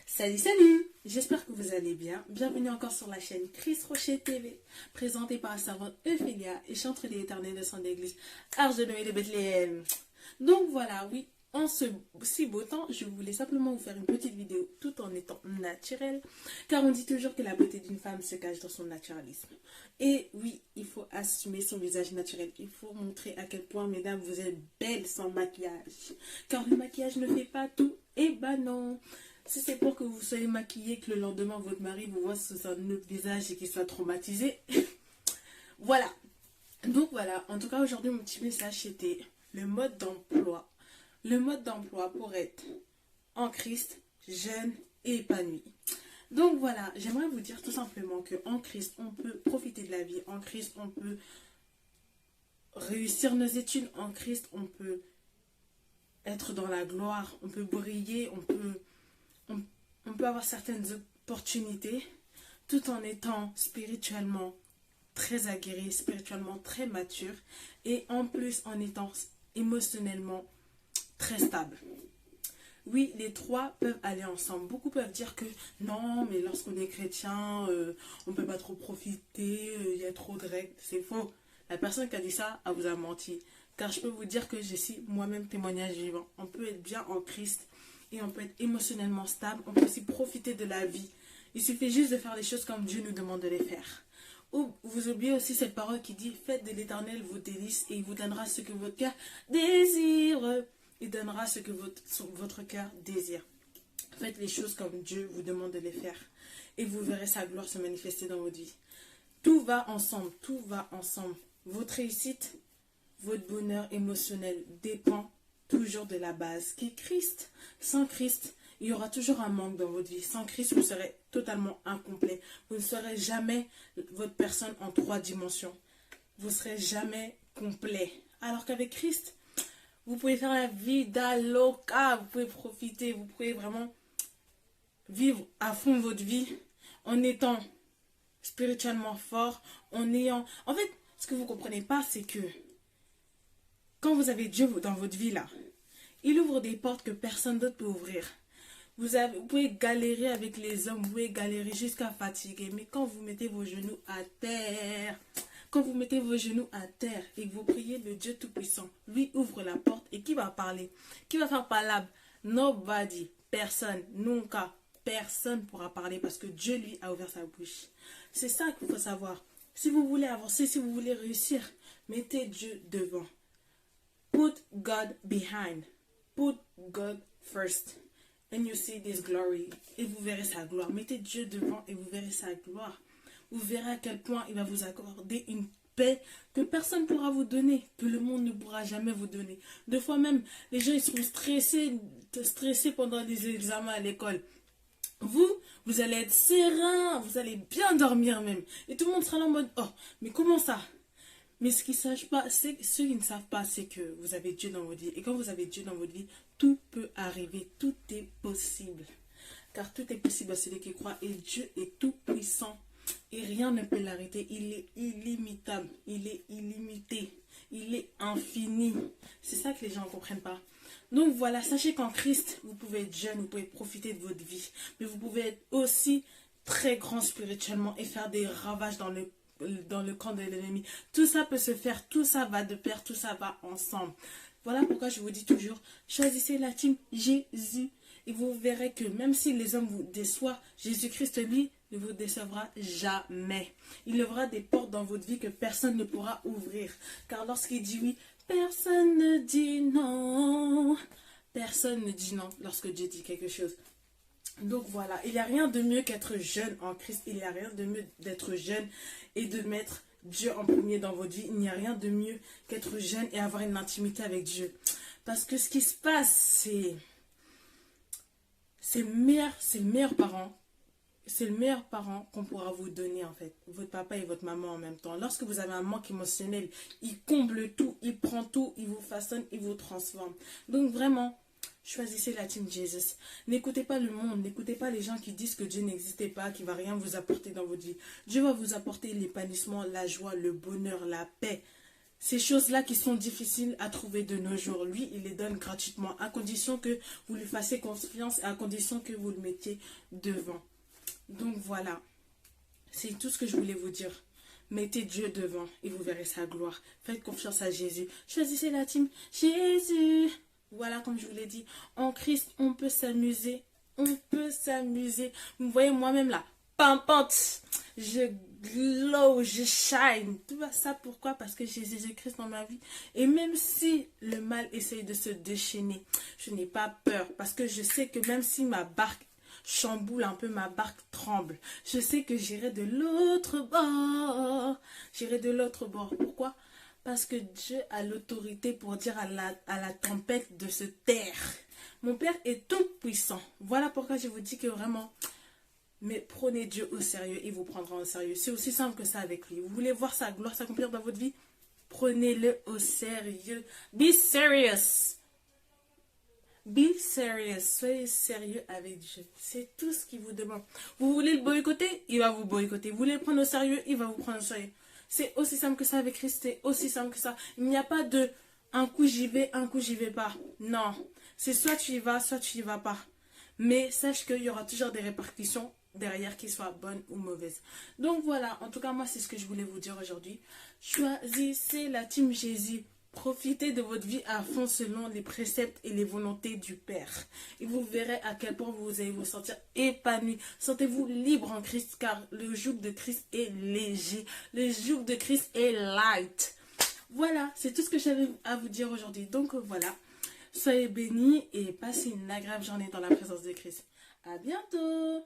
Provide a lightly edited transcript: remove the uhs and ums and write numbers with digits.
Salut, salut! J'espère que vous allez bien. Bienvenue encore sur la chaîne Chris Rocher TV, présentée par la servante Euphélia et chantre l'éternel de son église, Arche de Noé de Bethléem. Donc voilà, oui, en ce si beau temps, je voulais simplement vous faire une petite vidéo tout en étant naturelle, car on dit toujours que la beauté d'une femme se cache dans son naturalisme. Et oui, il faut assumer son visage naturel. Il faut montrer à quel point, mesdames, vous êtes belles sans maquillage. Car le maquillage ne fait pas tout. Eh ben non. Si c'est pour que vous soyez maquillée, que le lendemain votre mari vous voit sous un autre visage et qu'il soit traumatisé, voilà. Donc voilà, en tout cas aujourd'hui mon petit message c'était le mode d'emploi. Le mode d'emploi pour être en Christ, jeune et épanoui. Donc voilà, j'aimerais vous dire tout simplement que en Christ on peut profiter de la vie, en Christ on peut réussir nos études, en Christ on peut être dans la gloire, on peut briller, on peut avoir certaines opportunités tout en étant spirituellement très aguerri, spirituellement très mature et en plus en étant émotionnellement très stable. Oui, les trois peuvent aller ensemble. Beaucoup peuvent dire que non, mais lorsqu'on est chrétien, on ne peut pas trop profiter, il y a trop de règles. C'est faux. La personne qui a dit ça, elle vous a menti. Car je peux vous dire que je suis moi-même témoignage vivant. On peut être bien en Christ et on peut être émotionnellement stable. On peut aussi profiter de la vie. Il suffit juste de faire les choses comme Dieu nous demande de les faire. Ou vous oubliez aussi cette parole qui dit faites de l'Éternel vos délices et il vous donnera ce que votre cœur désire. Il donnera ce que votre cœur désire. Faites les choses comme Dieu vous demande de les faire. Et vous verrez sa gloire se manifester dans votre vie. Tout va ensemble, tout va ensemble. Votre réussite, votre bonheur émotionnel dépend toujours de la base qui est Christ. Sans Christ, il y aura toujours un manque dans votre vie. Sans Christ, vous serez totalement incomplet. Vous ne serez jamais votre personne en 3 dimensions. Vous ne serez jamais complet. Alors qu'avec Christ, vous pouvez faire la vida loca, vous pouvez profiter, vous pouvez vraiment vivre à fond votre vie en étant spirituellement fort, en ayant... En fait, ce que vous ne comprenez pas, c'est que quand vous avez Dieu dans votre vie là, il ouvre des portes que personne d'autre peut ouvrir. Vous pouvez galérer avec les hommes, vous pouvez galérer jusqu'à fatiguer, mais quand vous mettez vos genoux à terre... Quand vous mettez vos genoux à terre et que vous priez le Dieu Tout-Puissant, lui ouvre la porte et qui va parler? Qui va faire parler? Nobody, personne, nunca, personne pourra parler parce que Dieu lui a ouvert sa bouche. C'est ça qu'il faut savoir. Si vous voulez avancer, si vous voulez réussir, mettez Dieu devant. Put God behind. Put God first. And you see this glory. Et vous verrez sa gloire. Mettez Dieu devant et vous verrez sa gloire. Vous verrez à quel point il va vous accorder une paix que personne ne pourra vous donner, que le monde ne pourra jamais vous donner. Des fois même, les gens ils sont stressés pendant les examens à l'école. Vous allez être serein, vous allez bien dormir même. Et tout le monde sera là en mode, oh, mais comment ça? Mais ce qu'ils ne savent pas, ceux qui ne savent pas, c'est que vous avez Dieu dans votre vie. Et quand vous avez Dieu dans votre vie, tout peut arriver, tout est possible. Car tout est possible à celui qui croit et Dieu est tout puissant. Et rien ne peut l'arrêter. Il est illimitable. Il est illimité. Il est infini. C'est ça que les gens ne comprennent pas. Donc voilà, sachez qu'en Christ, vous pouvez être jeune, vous pouvez profiter de votre vie. Mais vous pouvez être aussi très grand spirituellement et faire des ravages dans le camp de l'ennemi. Tout ça peut se faire. Tout ça va de pair. Tout ça va ensemble. Voilà pourquoi je vous dis toujours, choisissez la team Jésus. Et vous verrez que même si les hommes vous déçoivent, Jésus-Christ, lui, ne vous décevra jamais. Il ouvrira des portes dans votre vie que personne ne pourra ouvrir. Car lorsqu'il dit oui, personne ne dit non. Personne ne dit non lorsque Dieu dit quelque chose. Donc voilà, il n'y a rien de mieux qu'être jeune en Christ. Il n'y a rien de mieux d'être jeune et de mettre Dieu en premier dans votre vie. Il n'y a rien de mieux qu'être jeune et avoir une intimité avec Dieu. Parce que ce qui se passe, c'est le meilleur parent. C'est le meilleur parent qu'on pourra vous donner en fait. Votre papa et votre maman en même temps. Lorsque vous avez un manque émotionnel, il comble tout, il prend tout, il vous façonne, il vous transforme. Donc vraiment, choisissez la team Jesus. N'écoutez pas le monde, n'écoutez pas les gens qui disent que Dieu n'existait pas, qu'il ne va rien vous apporter dans votre vie. Dieu va vous apporter l'épanouissement, la joie, le bonheur, la paix. ces choses-là qui sont difficiles à trouver de nos jours. Lui, il les donne gratuitement, à condition que vous lui fassiez confiance et à condition que vous le mettiez devant. Donc voilà, c'est tout ce que je voulais vous dire. Mettez Dieu devant et vous verrez sa gloire. Faites confiance à Jésus. Choisissez la team Jésus. Voilà, comme je vous l'ai dit, en Christ, on peut s'amuser. On peut s'amuser. Vous voyez moi-même là, pimpante. Je glow, je shine. Tout ça pourquoi? Parce que j'ai Jésus-Christ dans ma vie. Et même si le mal essaye de se déchaîner, je n'ai pas peur. Parce que je sais que même si ma barque chamboule un peu, ma barque tremble, je sais que j'irai de l'autre bord. J'irai de l'autre bord. Pourquoi? Parce que Dieu a l'autorité pour dire à la tempête de se taire. Mon Père est tout puissant. Voilà pourquoi je vous dis que vraiment, mais prenez Dieu au sérieux, il vous prendra au sérieux. C'est aussi simple que ça avec lui. Vous voulez voir sa gloire s'accomplir dans votre vie? Prenez-le au sérieux. Be serious. Be serious. Soyez sérieux avec Dieu. C'est tout ce qu'il vous demande. Vous voulez le boycotter? Il va vous boycotter. Vous voulez le prendre au sérieux? Il va vous prendre au sérieux. C'est aussi simple que ça avec Christ. C'est aussi simple que ça. Il n'y a pas de un coup j'y vais, un coup j'y vais pas. Non. C'est soit tu y vas, soit tu y vas pas. Mais sache qu'il y aura toujours des répercussions derrière, qu'ils soient bonnes ou mauvaises. Donc voilà, en tout cas, moi, c'est ce que je voulais vous dire aujourd'hui. Choisissez la team Jésus. Profitez de votre vie à fond selon les préceptes et les volontés du Père. Et vous verrez à quel point vous allez vous sentir épanoui. Sentez-vous libre en Christ, car le joug de Christ est léger. Le joug de Christ est light. Voilà, c'est tout ce que j'avais à vous dire aujourd'hui. Donc voilà, soyez bénis et passez une agréable journée dans la présence de Christ. À bientôt!